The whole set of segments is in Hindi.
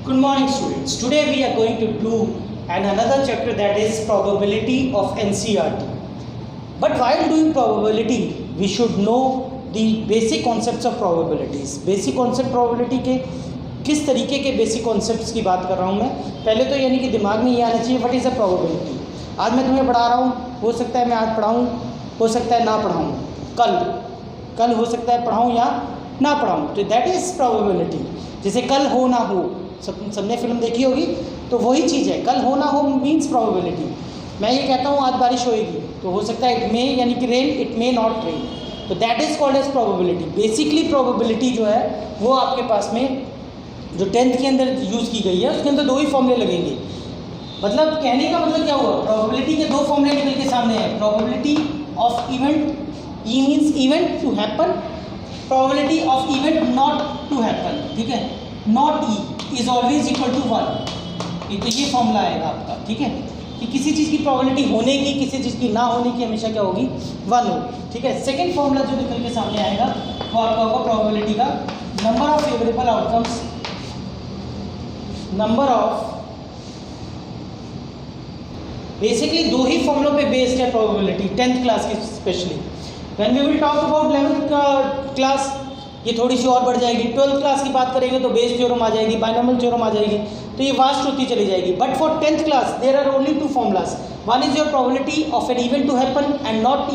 Good morning, students. Today we are going to do another chapter, that is probability of NCERT. But while doing probability, we should know the basic concepts of probabilities. Basic concept probability के किस तरीके के बेसिक कॉन्सेप्ट्स की बात कर रहा हूँ मैं. पहले तो यानी कि दिमाग में ये आना चाहिए व्हाट इज़ अ प्रोबेबिलिटी. आज मैं तुम्हें पढ़ा रहा हूँ, हो सकता है मैं आज पढ़ाऊँ, हो सकता है ना पढ़ाऊँ. कल हो सकता है पढ़ाऊँ या ना पढ़ाऊँ. तो दैट इज़ प्रोबेबिलिटी. जैसे कल हो ना हो, सबने फिल्म देखी होगी, तो वही चीज़ है. कल हो ना हो मीन्स प्रोबेबिलिटी. मैं ये कहता हूँ आज बारिश होएगी, तो हो सकता है इट मे यानी कि rain, it may not rain. तो that is called as probability. Basically probability जो है वो आपके पास में जो 10th के अंदर यूज़ की गई है उसके अंदर दो ही फॉर्मूले लगेंगे. मतलब कहने का मतलब क्या हुआ, प्रोबेबिलिटी के दो फॉर्मूले निकल के सामने हैं. Probability of event, E means event to happen, probability of event not to happen. ठीक है, not E is always equal to 1. तो ये फॉर्मूला आएगा आपका. ठीक है, कि किसी चीज़ की प्रोबेबिलिटी होने की, किसी चीज़ की ना होने की हमेशा क्या होगी, 1 होगी. ठीक है, सेकेंड फॉर्मूला जो निकल के सामने आएगा वो आपका होगा प्रोबेबिलिटी का number of favourable outcomes, number of, basically दो ही फॉर्मूलों पे बेस्ड है प्रोबेबिलिटी 10th क्लास की specially. When we will talk about 11th class ये थोड़ी सी और बढ़ जाएगी. 12th क्लास की बात करेंगे तो बेस थ्योरम आ जाएगी, बाइनोमियल थ्योरम आ जाएगी, तो ये वास्ट होती चली जाएगी. But for 10th class there are only two formulas. One is your probability of an event to happen and not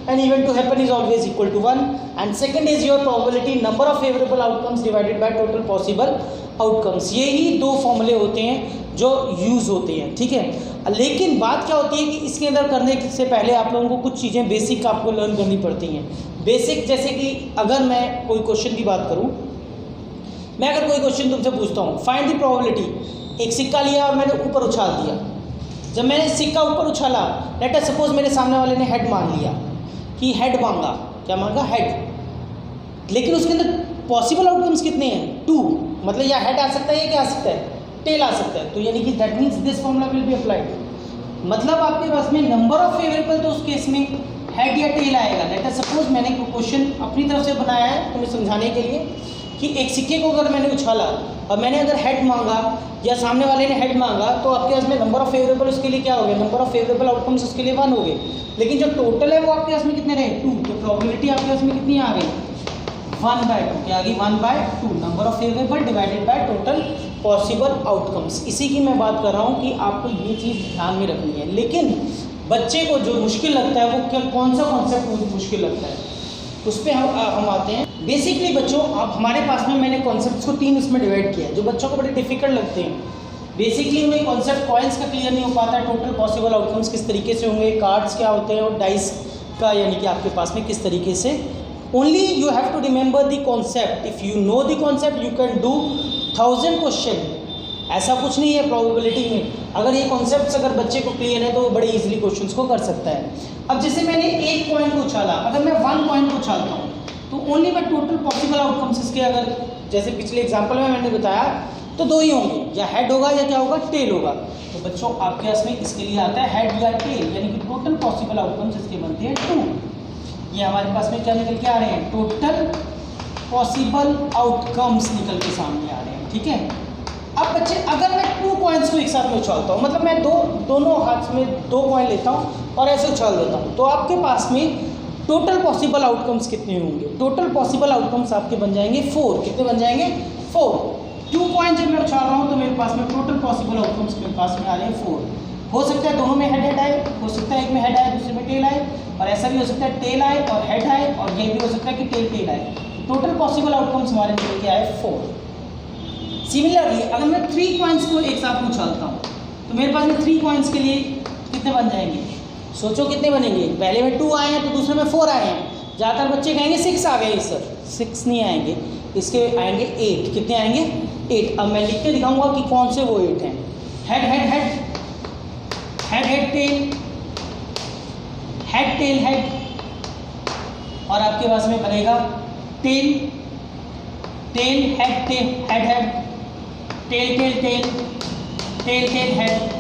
an event to happen is always equal to 1. And second is your probability number of favourable outcomes divided by total possible outcomes. ये ही दो फॉर्मूले होते हैं जो यूज़ होते हैं. ठीक है, लेकिन बात क्या होती है कि इसके अंदर करने से पहले आप लोगों को कुछ चीज़ें बेसिक आपको लर्न करनी पड़ती हैं. बेसिक जैसे कि अगर मैं कोई क्वेश्चन की बात करूं, मैं अगर कोई क्वेश्चन तुमसे पूछता हूं, फाइंड द प्रोबेबिलिटी. एक सिक्का लिया और मैंने ऊपर उछाल दिया. जब मैंने सिक्का ऊपर उछाला, लेट अस सपोज मेरे सामने वाले ने हेड मान लिया कि हेड मांगा. क्या मांगा? हेड. लेकिन उसके अंदर पॉसिबल आउटकम्स कितने हैं? 2. मतलब या हेड आ सकता है या क्या आ सकता है, टेल आ सकता है. तो यानी कि that means this formula will be applied. मतलब आपके पास में नंबर ऑफ फेवरेबल तो उस केस में हेड या टेल आएगा. लेट अस सपोज मैंने क्वेश्चन अपनी तरफ से बनाया है तुम्हें समझाने के लिए कि एक सिक्के को अगर मैंने उछाला और मैंने अगर हेड मांगा या सामने वाले ने हेड मांगा, तो आपके पास में नंबर ऑफ फेवरेबल उसके लिए क्या हो गया, नंबर ऑफ फेवरेबल आउटकम्स उसके लिए 1 हो गए. लेकिन जो टोटल है वो आपके पास में कितने रहे, 2. तो प्रोबेबिलिटी आपके पास में कितनी आ गई, 1/2. क्या आ गई, 1/2. Number of favourable divided by total possible outcomes. इसी की मैं बात कर रहा हूँ कि आपको ये चीज़ ध्यान में रखनी है. लेकिन बच्चे को जो मुश्किल लगता है वो क्या, कौन सा कॉन्सेप्ट मुश्किल लगता है, उस पर हम आते हैं. बेसिकली बच्चों, अब हमारे पास में मैंने कॉन्सेप्ट्स को 3 इसमें डिवाइड किया है जो बच्चों को बड़े डिफिकल्ट लगते हैं. बेसिकली उन्हें कॉन्सेप्ट कॉइन्स का क्लियर नहीं हो पाता, टोटल पॉसिबल आउटकम्स किस तरीके से होंगे, कार्ड्स क्या होते हैं और डाइस का यानी कि आपके पास में किस तरीके से. Only you have to remember the concept. If you know the concept you can do 1000 question. ऐसा कुछ नहीं है प्रोबेबिलिटी में. अगर ये कॉन्सेप्ट्स अगर बच्चे को क्लियर है तो वो बड़े इजीली क्वेश्चंस को कर सकता है. अब जैसे मैंने एक पॉइंट को उछाला, अगर मैं 1 पॉइंट को उछालता हूँ तो ओनली मैं टोटल पॉसिबल आउटकम्स इसके, अगर जैसे पिछले एग्जांपल में मैंने बताया, तो 2 ही होंगे, या हेड होगा या क्या होगा, टेल होगा. तो बच्चों आपके पास में इसके लिए आता है हेड या टेल, यानी कि टोटल पॉसिबल आउटकम्स इसके बनते हैं 2. ये हमारे पास में क्या निकल के आ रहे हैं, टोटल पॉसिबल आउटकम्स निकल के सामने आ रहे हैं. ठीक है, अब बच्चे अगर मैं 2 कॉइन्स को एक साथ में उछालता हूँ, मतलब मैं दोनों हाथ में 2 कॉइन लेता हूँ और ऐसे उछाल देता हूँ, तो आपके पास में टोटल पॉसिबल आउटकम्स कितने होंगे, टोटल पॉसिबल आउटकम्स आपके बन जाएंगे 4. कितने बन जाएंगे, 4. 2 कॉइन जब मैं उछाल रहा हूँ तो मेरे पास में टोटल पॉसिबल आउटकम्स मेरे पास में आ रहे हैं 4. हो सकता है दोनों में हेड आए, हो सकता है एक में हेड आए दूसरे में टेल आए, और ऐसा भी हो सकता है टेल आए और हेड आए, और ये भी हो सकता है कि टेल आए. टोटल पॉसिबल आउटकम्स हमारे निकल के आए 4. सिमिलरली अगर मैं 3 कॉइन्स को एक साथ में उछालता हूँ तो मेरे पास में 3 कॉइन्स के लिए कितने बन जाएंगे, सोचो कितने बनेंगे. पहले में 2 आए हैं तो दूसरे में 4 आए हैं. ज़्यादातर बच्चे कहेंगे 6 आ गए सर. 6 नहीं आएंगे, इसके आएंगे 8. कितने आएंगे, 8. अब मैं लिख के दिखाऊंगा कि कौन से वो 8 हैं. Head head head, head head tail, head tail head, और आपके पास में बनेगा tail tail head tail head head, tail tail tail, tail tail head,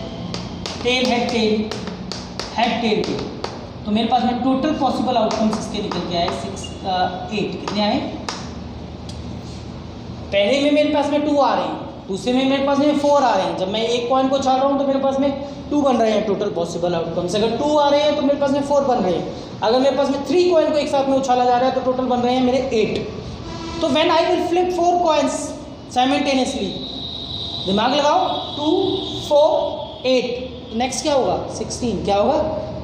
tail head tail, head tail tail. तो मेरे पास में टोटल पॉसिबल आउटकम्स इसके निकल के आए 8. कितने आए, पहले में मेरे पास में 2 आ रहे हैं, दूसरे में मेरे पास में 4 आ रहे हैं, जब मैं एक कॉइन को उछाल रहा हूँ तो मेरे पास में 2 बन रहे हैं टोटल पॉसिबल आउटकम्स। अगर 2 आ रहे हैं तो मेरे पास में 4 बन रहे हैं। अगर मेरे पास में 3 कॉइन को एक साथ में उछाला जा रहा है तो टोटल बन रहे हैं मेरे 8। तो when I will flip 4 coins simultaneously, दिमाग लगाओ, 2 4 8, नेक्स्ट क्या होगा 16, क्या होगा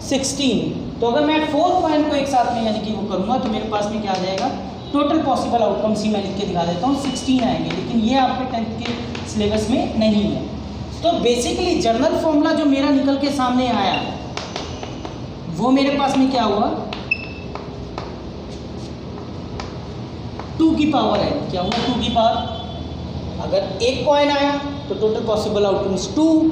16। तो अगर मैं 4 कॉइन को एक साथ में यानी कि वो करूँगा तो मेरे पास में क्या आ जाएगा, टोटल पॉसिबल आउटकम्स ही मैं लिख के दिखा देता हूँ 16 आएंगे, लेकिन ये आपके 10th के सिलेबस में नहीं है। तो बेसिकली जनरल फॉर्मूला जो मेरा निकल के सामने आया वो मेरे पास में क्या हुआ, 2 की पावर है, क्या हुआ 2 की पावर। अगर एक कॉइन आया तो टोटल पॉसिबल आउटकम्स 2,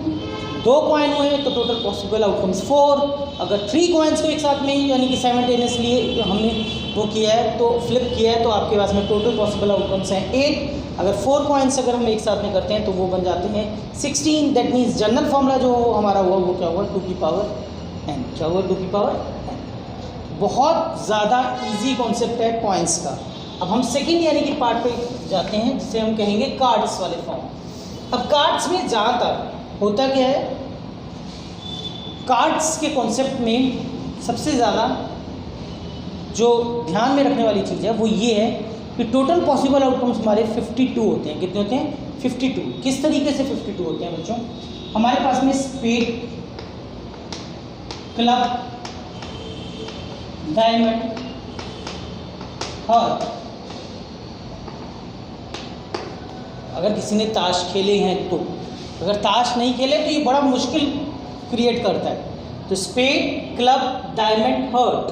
2 कॉइन हुए तो टोटल पॉसिबल आउटकम्स 4। अगर 3 कॉइन्स को एक साथ में यानी कि साइमल्टेनियसली हमने वो किया है तो फ्लिप किया है तो आपके पास में टोटल पॉसिबल आउटकम्स हैं 8। अगर 4 कॉइन्स अगर हम एक साथ में करते हैं तो वो बन जाते हैं 16। दैट मीन्स जनरल फॉर्मूला जो हमारा हुआ वो क्या हुआ 2 की पावर n, क्या हुआ 2 की पावर n। बहुत ज़्यादा ईजी कॉन्सेप्ट है कॉइन्स का। अब हम सेकेंड यानी कि पार्ट पे जाते हैं जिसे हम कहेंगे कार्ड्स वाले फॉर्म। अब कार्ड्स में जहाँ तक होता क्या है, कार्ड्स के कॉन्सेप्ट में सबसे ज़्यादा जो ध्यान में रखने वाली चीज़ है वो ये है कि टोटल पॉसिबल आउटकम्स हमारे 52 होते हैं। कितने होते हैं 52। किस तरीके से 52 होते हैं बच्चों, हमारे पास में स्पेड, क्लब, डायमंड, हार्ट। अगर किसी ने ताश खेले हैं तो, अगर ताश नहीं खेले तो ये बड़ा मुश्किल क्रिएट करता है। तो स्पेड, क्लब, डायमंड, हर्ट,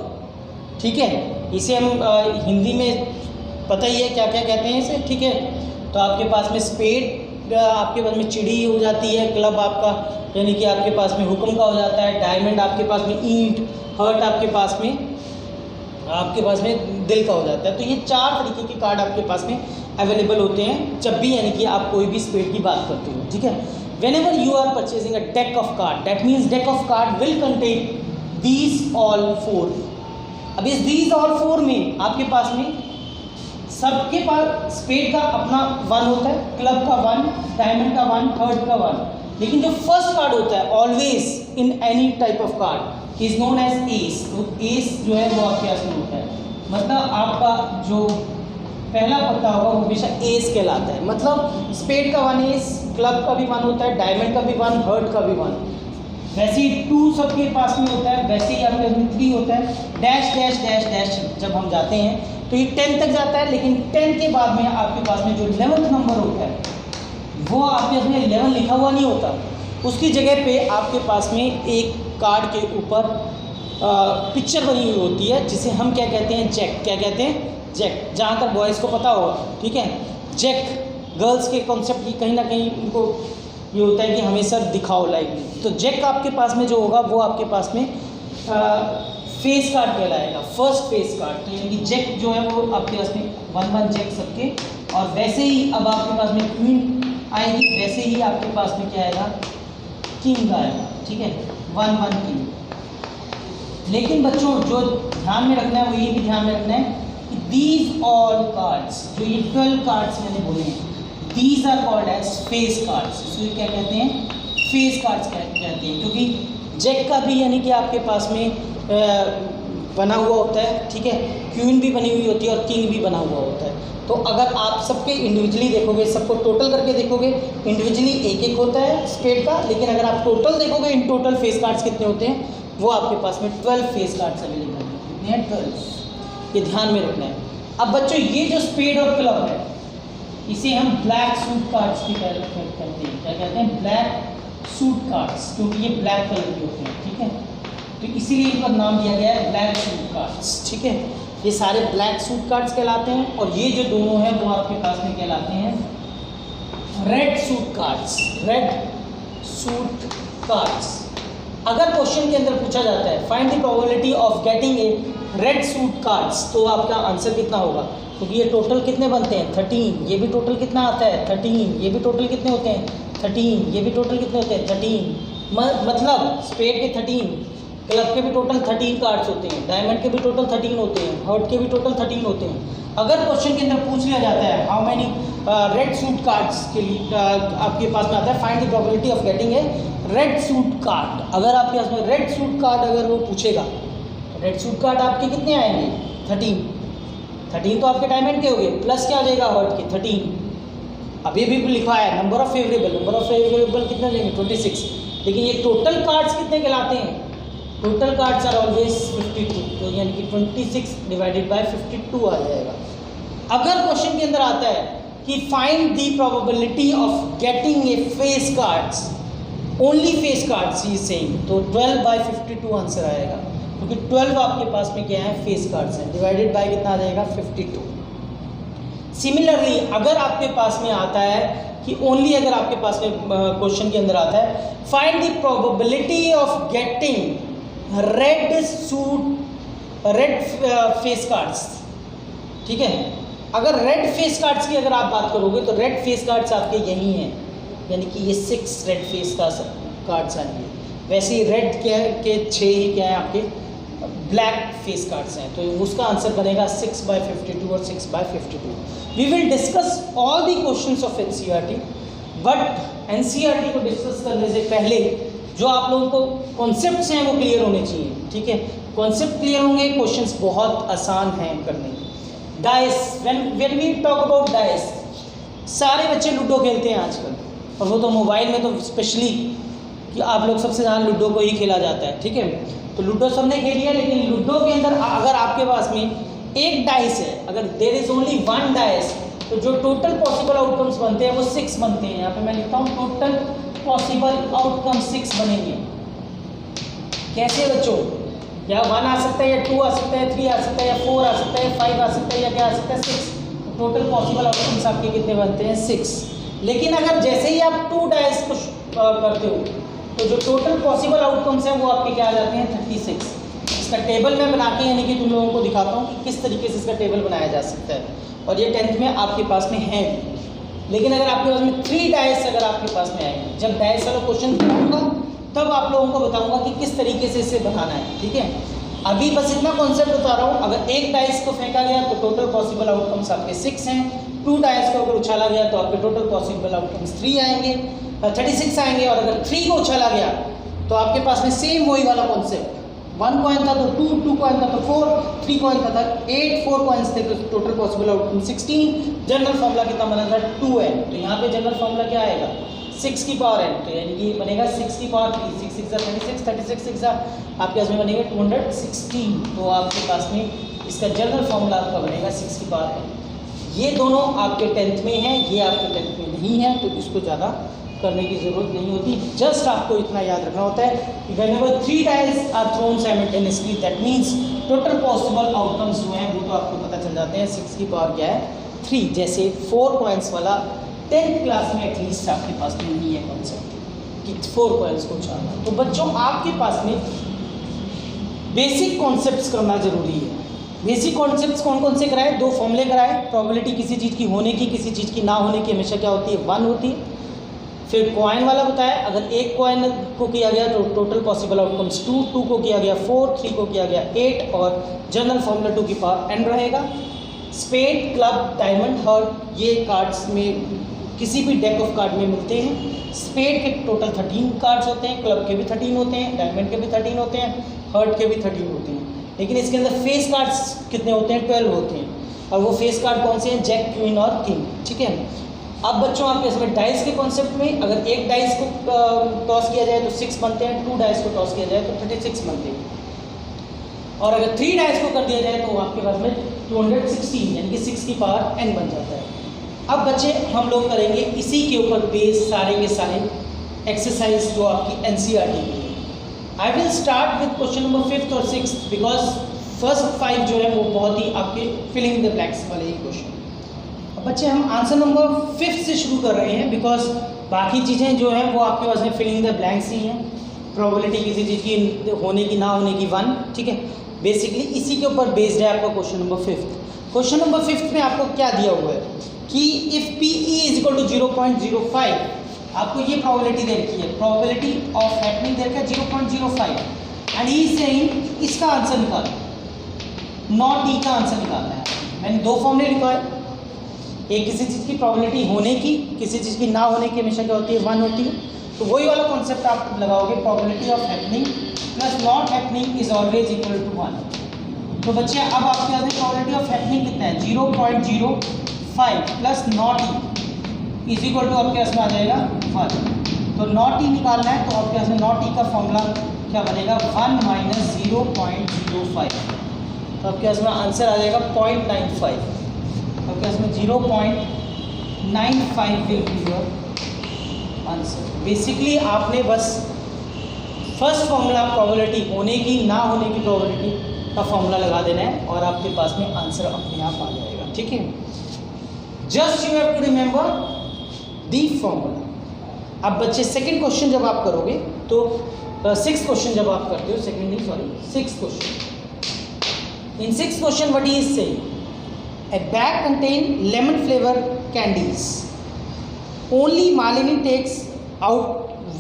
ठीक है। इसे हम हिंदी में पता ही है क्या क्या कहते हैं इसे, ठीक है। तो आपके पास में स्पेड आपके पास में चिड़ी हो जाती है, क्लब आपका यानी कि आपके पास में हुक्म का हो जाता है, डायमंड आपके पास में ईंट, हर्ट आपके पास में दिल का हो जाता है। तो ये 4 तरीके के कार्ड आपके पास में अवेलेबल होते हैं जब भी यानी कि आप कोई भी स्पेड की बात करते हो, ठीक है। whenever you are purchasing a deck of card, that means deck of card will contain these all 4। अब इस these all 4 में आपके पास में सबके पास स्पेड का अपना 1 होता है, क्लब का 1, डायमंड का 1, हर्ट का 1। लेकिन जो फर्स्ट कार्ड होता है always in any type of card is known as ace. तो एस जो है वो आपके पास में होता है, मतलब आपका जो पहला पत्ता होगा वो हमेशा एस कहलाता है। मतलब स्पेड का 1 एस, क्लब का भी 1 होता है, डायमंड का भी 1, हर्ट का भी 1। वैसे ही 2 सबके पास में होता है, वैसे ही आपके पास में 3 होता है, डैश डैश डैश डैश जब हम जाते हैं तो ये 10 तक जाता है। लेकिन 10 के बाद में आपके पास में जो 11th नंबर होता है वो आपके पास में 11 लिखा हुआ नहीं होता, उसकी जगह पे आपके पास में एक कार्ड के ऊपर पिक्चर बनी हुई होती है जिसे हम क्या कहते हैं, जैक। क्या कहते हैं, जैक। जहाँ तक बॉयज़ को पता होगा, ठीक है। जैक गर्ल्स के कॉन्सेप्ट की कहीं ना कहीं उनको ये होता है कि हमेशा दिखाओ लाइव। तो जैक आपके पास में जो होगा वो आपके पास में फेस कार्ड कहलाएगा, फर्स्ट फेस कार्ड। तो यानी कि जैक जो है वो आपके पास में 1-1 जैक सबके, और वैसे ही अब आपके पास में क्वीन आएगी, वैसे ही आपके पास में क्या आएगा, किंग आएगा, ठीक है, 1-1 किंग। लेकिन बच्चों जो ध्यान में रखना है वो ये भी ध्यान में रखना है कि दीज ऑल कार्ड्स, जो ये 12 कार्ड्स मैंने बोले हैं, these are called as face cards. इसलिए क्या कहते हैं, फेस कार्ड्स कहते हैं, क्योंकि जैक का भी यानी कि आपके पास में बना हुआ होता है, ठीक है, क्वीन भी बनी हुई होती है और किंग भी बना हुआ होता है। तो अगर आप सबके इंडिविजुअली देखोगे, सबको टोटल करके देखोगे, इंडिविजुअली एक एक होता है स्पेड का, लेकिन अगर आप टोटल देखोगे इन टोटल फेस कार्ड्स कितने होते हैं, वो आपके पास में 12 फेस कार्ड्स अवेलेबल हैं। कितने हैं, 12। ये ध्यान में रखना है। अब बच्चों ये जो स्पेड और क्लब है इसे हम ब्लैक सूट कार्ड्स भी करते हैं। क्या कहते हैं, ब्लैक सूट कार्ड्स, क्योंकि ये ब्लैक कलर के होते हैं, ठीक है। तो इसीलिए इनका नाम दिया गया है ब्लैक सूट कार्ड्स, ठीक है। ये सारे ब्लैक सूट कार्ड्स कहलाते हैं, और ये जो दोनों हैं वो आपके पास में कहलाते हैं red suit cards. Red suit cards. अगर क्वेश्चन के अंदर पूछा जाता है find the probability of getting a red suit cards, तो आपका आंसर कितना होगा, क्योंकि ये टोटल कितने बनते हैं, 13। ये भी टोटल कितना आता है, 13। ये भी टोटल कितने होते हैं, 13। ये भी टोटल कितने होते हैं, 13। मतलब स्पेड के 13, क्लब के भी टोटल 13 कार्ड्स होते हैं, डायमंड के भी टोटल 13 होते हैं, हर्ट के भी टोटल 13 होते हैं। अगर क्वेश्चन के अंदर पूछ लिया जाता है how many red suit cards के लिए आपके पास में आता है, find the probability of getting a red suit card. अगर आपके पास में रेड सूट कार्ड अगर वो पूछेगा, रेड सूट कार्ड आपके कितने आएंगे? 13 तो आपके डायमंड के हो गए, प्लस क्या आ जाएगा हर्ट के 13। अभी भी लिखा है नंबर ऑफ फेवरेबल कितने लेंगे? 26। लेकिन ये टोटल कार्ड्स कितने कहलाते हैं? टोटल कार्ड्स आर ऑलवेज 52, तो यानी कि 26 डिवाइडेड बाय 52 आ जाएगा। अगर क्वेश्चन के अंदर आता है कि find the probability of getting a face cards, only face cards he saying, तो 12/52 आंसर आएगा, क्योंकि 12 आपके पास में क्या है? फेस कार्ड्स हैं। डिवाइडेड बाय कितना आ जाएगा? 52। सिमिलरली अगर आपके पास में आता है कि ओनली, अगर आपके पास में क्वेश्चन के अंदर आता है find the probability of getting red face cards, ठीक है। अगर रेड फेस कार्ड्स की अगर आप बात करोगे तो रेड फेस कार्ड्स आपके यही हैं, यानी कि ये 6 रेड फेस कार्ड्स आएंगे। वैसे ही रेड के 6 ही क्या है आपके ब्लैक फेस कार्ड्स हैं, तो उसका आंसर बनेगा 6/52 और 6/52। We will discuss all the questions of NCERT, but NCERT को डिस्कस करने से पहले जो आप लोगों को कॉन्सेप्ट्स हैं वो क्लियर होने चाहिए, ठीक है। कॉन्सेप्ट क्लियर होंगे, क्वेश्चंस बहुत आसान हैं करने। Dice, when we talk about dice, सारे बच्चे लूडो खेलते हैं आजकल, और वो तो मोबाइल में तो स्पेशली कि आप लोग सबसे ज़्यादा लूडो को ही खेला जाता है, ठीक है। तो लूडो सबने खेली है, लेकिन लूडो के अंदर अगर आपके पास में एक डाइस है, अगर देयर इज ओनली 1 डाइस, तो जो टोटल पॉसिबल आउटकम्स बनते हैं वो 6 बनते हैं। यहाँ पे मैं लिखता हूँ टोटल पॉसिबल आउटकम 6 बनेंगे। कैसे बच्चों? या 1 आ सकता है, या 2 आ सकता है, 3 आ सकता है, या 4 आ सकता है, 5 आ सकता है, या क्या आ सकता है? 6। टोटल पॉसिबल आउटकम्स आपके कितने बनते हैं? 6। लेकिन अगर जैसे ही आप 2 डाइस को करते हो तो जो टोटल पॉसिबल आउटकम्स हैं वो आपके क्या आ जाते हैं? 36। इसका टेबल मैं बना के यानी कि तुम लोगों को दिखाता हूँ कि किस तरीके से इसका टेबल बनाया जा सकता है, और ये 10th में आपके पास में है। लेकिन अगर आपके पास में 3 डाइस अगर आपके पास में आएंगे, जब डाइस वाला क्वेश्चन बनाऊंगा तब आप लोगों को बताऊंगा कि किस तरीके से इसे बनाना है, ठीक है। अभी बस इतना कॉन्सेप्ट बता रहा हूँ। अगर एक डाइस को फेंका गया तो टोटल पॉसिबल आउटकम्स आपके 6 हैं। 2 डाइस को अगर उछाला गया तो आपके टोटल पॉसिबल आउटकम्स 3 आएंगे, 36 आएंगे। और अगर 3 को उछाला गया तो आपके पास में सेम वही वाला कॉन्सेप्ट, 1 कॉइन था तो 2 कॉइन था तो 4, 3 कॉइन था 8, 4 कॉइन्स थे तो total possible outcome 16। General formula कितना बना था? 2n। तो यहाँ पे जनरल फॉर्मूला क्या आएगा? 6 की पावर n, तो यानी कि बनेगा 6 की पावर 3, 6 6 36, 36 6 आपके पास में बनेगा 216। तो आपके पास में इसका जनरल फॉर्मूला आपका बनेगा 6 की पावर n। ये दोनों आपके 10th में हैं, ये आपके 10th में नहीं है, तो इसको ज़्यादा करने की ज़रूरत नहीं होती। जस्ट आपको इतना याद रखना होता है कि whenever 3 dice are thrown simultaneously, that means total possible outcomes जो हैं वो तो आपको पता चल जाते हैं। 6 की पावर क्या है? 3। जैसे 4 कॉइन्स वाला 10th क्लास में एटलीस्ट आपके पास में नहीं है कॉन्सेप्ट कि 4 कॉइन्स को उछालना। तो बच्चों आपके पास में बेसिक कॉन्सेप्ट्स करना ज़रूरी है। बेसिक कॉन्सेप्ट्स कौन कौन से कराए? 2 फॉर्मूले कराए। प्रोबेबिलिटी किसी चीज़ की होने की, किसी चीज़ की ना होने की हमेशा क्या होती है? 1 होती है। फिर कॉइन वाला बताया, अगर एक कॉइन को किया गया तो टोटल पॉसिबल आउटकम्स 2, 2 को किया गया 4, 3 को किया गया 8, और जनरल फॉर्मूला 2 की पावर n रहेगा। स्पेड, क्लब, डायमंड, हर्ट, ये कार्ड्स में किसी भी डेक ऑफ कार्ड में मिलते हैं। स्पेड के टोटल 13 कार्ड्स होते हैं, क्लब के भी 13 होते हैं, डायमंड के भी 13 होते हैं, हर्ट के भी 13 होते हैं। लेकिन इसके अंदर फेस कार्ड्स कितने होते हैं? 12 होते हैं। और वो फेस कार्ड कौन से हैं? जैक, क्वीन और किंग, ठीक है। अब बच्चों आपके इसमें डाइस के कॉन्सेप्ट में अगर एक डाइस को टॉस किया जाए तो 6 बनते हैं, 2 डाइस को टॉस किया जाए तो 36 बनते हैं, और अगर 3 डाइस को कर दिया जाए तो आपके पास में 216 यानी कि 6 की पावर n बन जाता है। अब बच्चे हम लोग करेंगे इसी के ऊपर बेस सारे के सारे एक्सरसाइज जो आपकी एनसीईआरटी की है। I will start with question number 5th और 6th, बिकॉज फर्स्ट 5 जो है वो बहुत ही आपके फिलिंग द ब्लैंक्स वाले ही क्वेश्चन। बच्चे हम आंसर नंबर 5 से शुरू कर रहे हैं, बिकॉज बाकी चीज़ें जो हैं वो आपके पास में फिलिंग द ब्लैंक्स ही हैं। प्रोबेबिलिटी किसी चीज़ की होने की ना होने की 1, ठीक है। बेसिकली इसी के ऊपर बेस्ड है आपका question number 5th। Question number 5th में आपको क्या दिया हुआ है कि इफ़ PE = 0.05, आपको ये प्रोबेबिलिटी दे रखी है, प्रोबेबिलिटी ऑफ हैपनिंग दे रखा है 0.05, एंड ही इज सेइंग इसका आंसर निकालो, नॉट डी का आंसर निकालना है। मैंने 2 फॉर्मूले लिखा है, एक किसी चीज़ की प्रोबेबिलिटी होने की, किसी चीज़ की ना होने की हमेशा क्या होती है, 1 होती है। तो वही वाला कॉन्सेप्ट आप लगाओगे, probability of happening plus not happening is always equal to 1। तो बच्चे अब आपके पास प्रोबेबिलिटी ऑफ हैपनिंग कितना है, 0.05 plus not E is equal to आपके पास में आ जाएगा 1। तो नॉट ई निकालना है, तो आपके पास में नॉट ई का फॉर्मूला क्या बनेगा, 1 माइनस 0.05। तो आपके पास में आंसर आ जाएगा 0.95। आपके पास में 0.95 will be your answer. Basically आपने बस फर्स्ट फॉर्मूला प्रोबेबिलिटी होने की ना होने की प्रोबेबिलिटी का फॉर्मूला लगा देना है और आपके पास में आंसर अपने आप आ जाएगा। ठीक है, just you have to remember the formula. अब बच्चे सेकंड क्वेश्चन जब आप करोगे तो सिक्स क्वेश्चन जब आप करते हो, सेकंड नहीं sorry six question, in six question what is saying, a bag contain lemon flavor candies, only Malini takes out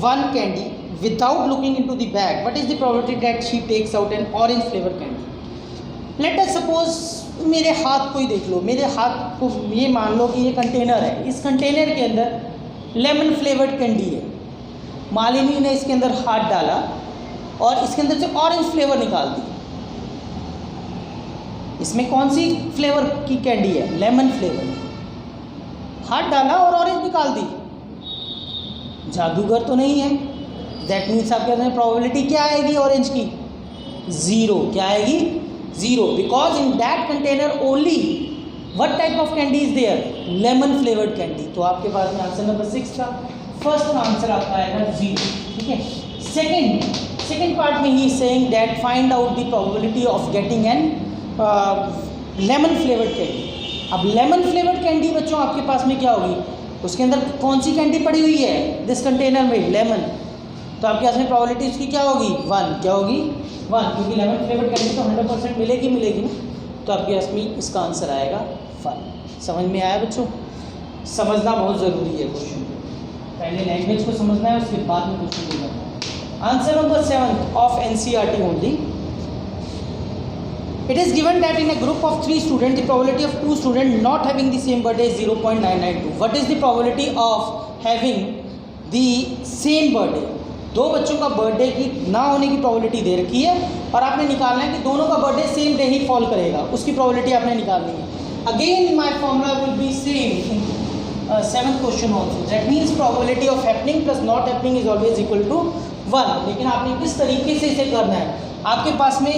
one candy without looking into the bag. What is the probability that she takes out an orange flavor candy? Let us suppose मेरे हाथ को ही देख लो, मेरे हाथ को ये मान लो कि ये कंटेनर है, इस कंटेनर के अंदर लेमन फ्लेवर्ड कैंडी है। मालिनी ने इसके अंदर हाथ डाला और इसके अंदर से ऑरेंज फ्लेवर निकाल दी। इसमें कौन सी फ्लेवर की कैंडी है, लेमन फ्लेवर। हाथ डाला और ऑरेंज निकाल दी, जादूगर तो नहीं है। दैट मीन्स आपके अंदर प्रोबेबिलिटी क्या आएगी ऑरेंज की, 0। क्या आएगी, 0, because in that container only what type of candy is there, lemon flavoured candy. तो आपके पास में आंसर नंबर 6 था। फर्स्ट का आंसर आपका आएगा 0। ठीक है, सेकेंड पार्ट में he saying that find out the probability of getting an lemon flavoured candy. अब लेमन फ्लेवर्ड कैंडी बच्चों आपके पास में क्या होगी, उसके अंदर कौन सी कैंडी पड़ी हुई है, दिस कंटेनर में लेमन। तो आपके पास में प्रोबेबिलिटी उसकी क्या होगी, 1। क्या होगी, 1, क्योंकि लेमन फ्लेवर्ड कैंडी तो 100% मिलेगी ना। तो आपके पास में इसका आंसर आएगा 1। समझ में आया बच्चों, समझना बहुत ज़रूरी है क्वेश्चन। पहले लैंग्वेज को समझना है, उसके बाद में क्वेश्चन को करना है। Answer number 7 of NCERT only. It is given that in a group of 3 students, the probability of 2 students not having the same birthday is 0.992. What is the probability of having the same birthday? 2 बच्चों का बर्थडे की ना होने की प्रोबेबिलिटी दे रखी है और आपने निकालना है कि दोनों का बर्थडे सेम डे ही फॉल करेगा, उसकी प्रोबेबिलिटी आपने निकालनी है। Again my formula will be same in 7th question also. That means probability of happening plus not happening is always equal to 1। लेकिन आपने किस तरीके से इसे करना है, आपके पास में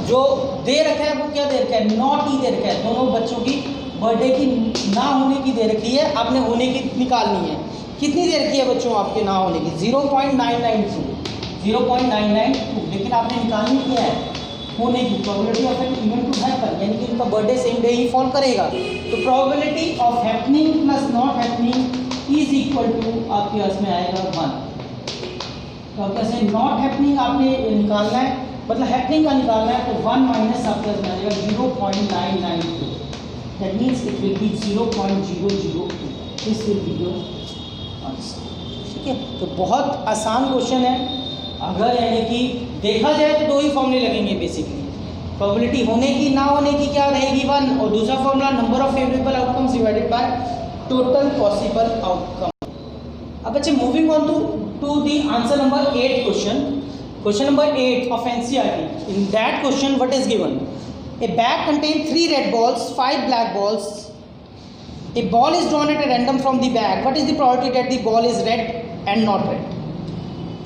जो दे रखा है वो क्या दे रखा है, नॉट ही दे रखा है। दोनों बच्चों की बर्थडे की ना होने की दे रखी है, आपने होने की निकालनी है। कितनी दे रखी है बच्चों आपके ना होने की, 0.992, लेकिन आपने निकालनी क्या है, होने की। Probability of an event to happen, यानी कि उनका बर्थडे सेम डे ही फॉल करेगा। तो probability of happening plus not happening is equal to आपके पास में आएगा 1। तो आपके पास नॉट हैपनिंग आपने निकालना है, मतलब हैपनिंग का निकालना है, तो 1 माइनस आपके पास में आएगा 0.992। That means it will be 0.002। This will be your answer. ठीक है, तो बहुत आसान क्वेश्चन है। अगर यानी कि देखा जाए तो 2 ही फॉर्मूले लगेंगे बेसिकली। प्रोबेबिलिटी होने की ना होने की क्या रहेगी, 1, और दूसरा formula number of favourable outcomes divided by total possible outcome. अब बच्चे moving on to the answer number 8 question number 8 of NCERT। In that question what is given, a bag contain 3 red balls, 5 black balls. A ball is drawn at random from the bag, what is the probability that the ball is red and not red.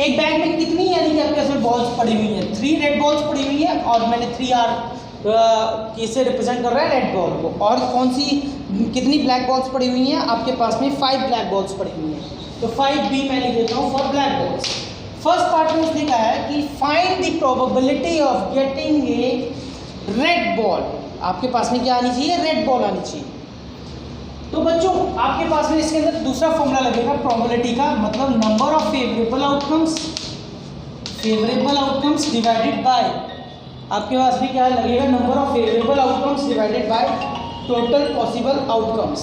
एक बैग में कितनी यानी कि आपके पास में बॉल्स पड़ी हुई हैं, 3 रेड बॉल्स पड़ी हुई हैं और मैंने 3R किसे रिप्रेजेंट कर रहा है, रेड बॉल को। और कौन सी कितनी ब्लैक बॉल्स पड़ी हुई हैं, आपके पास में 5 ब्लैक बॉल्स पड़ी हुई हैं। तो 5B मैं लिख देता हूँ for black balls. First part में उसने कहा है कि find the probability of getting a red ball. आपके पास में क्या आनी चाहिए, रेड बॉल आनी चाहिए। तो बच्चों आपके पास में इसके अंदर दूसरा फॉर्मूला लगेगा प्रोबेबिलिटी का, मतलब number of favourable outcomes divided bye, आपके पास में क्या लगेगा, number of favourable outcomes divided by total possible outcomes.